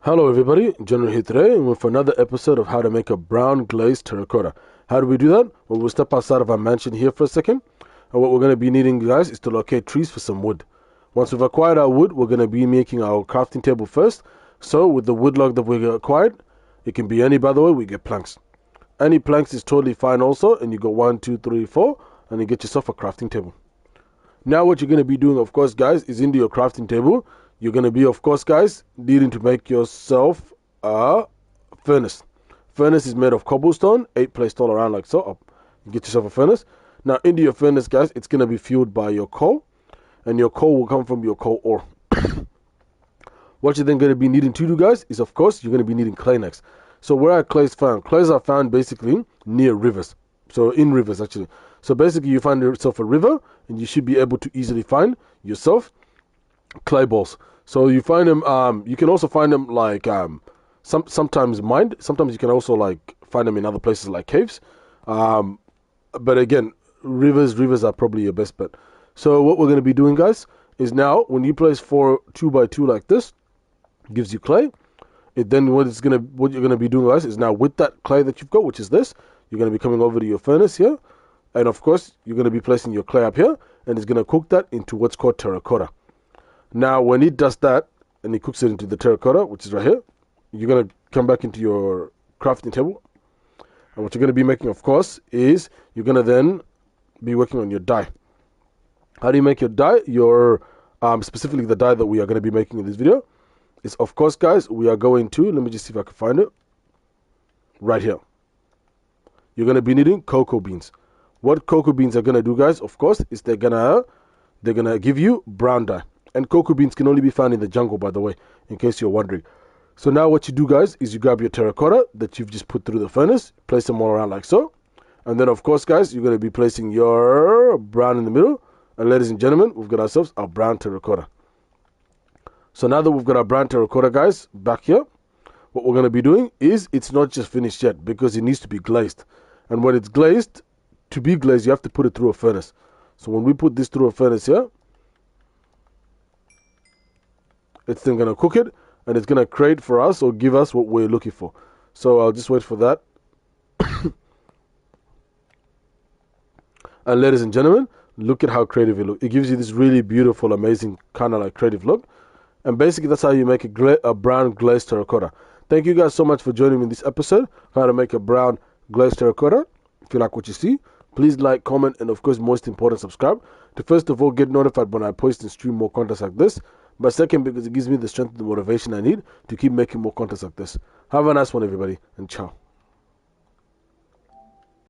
Hello everybody, General here today and with another episode of how to make a brown glazed terracotta. How do we do that? Well, we'll step outside of our mansion here for a second. And what we're going to be needing, guys, is to locate trees for some wood. Once we've acquired our wood, we're going to be making our crafting table first. So with the wood log that we acquired, it can be any, by the way, we get planks. Any planks is totally fine also, and you go 1, 2, 3, 4, and you get yourself a crafting table. Now what you're going to be doing, of course, guys, is into your crafting table. You're going to be, of course, guys, needing to make yourself a furnace. Furnace is made of cobblestone, 8 placed all around like so. You get yourself a furnace. Now, into your furnace, guys, it's going to be fueled by your coal, and your coal will come from your coal ore. What you're then going to be needing to do, guys, is, of course, you're going to be needing clay next. So where are clays found? Clays are found basically near rivers. So in rivers, actually. So basically, you find yourself a river, and you should be able to easily find yourself clay balls. So you find them, you can also find them like sometimes mined. Sometimes you can also like find them in other places like caves. But again, rivers are probably your best bet. So what we're going to be doing, guys, is now when you place 4 2x2 like this, gives you clay. Then what you're gonna be doing, guys, is now with that clay that you've got, which is this, you're gonna be coming over to your furnace here, and of course you're gonna be placing your clay up here, and it's gonna cook that into what's called terracotta. Now, when it does that, and it cooks it into the terracotta, which is right here, you're going to come back into your crafting table. And what you're going to be making, of course, is you're going to then be working on your dye. How do you make your dye? Specifically the dye that we are going to be making in this video is, of course, guys, we are going to, let me just see if I can find it, right here. You're going to be needing cocoa beans. What cocoa beans are going to do, guys, of course, is they're going to give you brown dye. And cocoa beans can only be found in the jungle, by the way, in case you're wondering. So now what you do, guys, is you grab your terracotta that you've just put through the furnace, place them all around like so. And then, of course, guys, you're going to be placing your brown in the middle. And ladies and gentlemen, we've got ourselves our brown terracotta. So now that we've got our brown terracotta, guys, back here, what we're going to be doing is it's not just finished yet because it needs to be glazed. And when it's glazed, to be glazed, you have to put it through a furnace. So when we put this through a furnace here, it's then going to cook it, and it's going to create for us or give us what we're looking for. So I'll just wait for that. And ladies and gentlemen, look at how creative it looks. It gives you this really beautiful, amazing, kind of like creative look. And basically, that's how you make a brown glazed terracotta. Thank you guys so much for joining me in this episode, how to make a brown glazed terracotta. If you like what you see, please like, comment, and of course, most important, subscribe to first of all get notified when I post and stream more content like this. But second, because it gives me the strength and the motivation I need to keep making more content like this. Have a nice one, everybody, and ciao.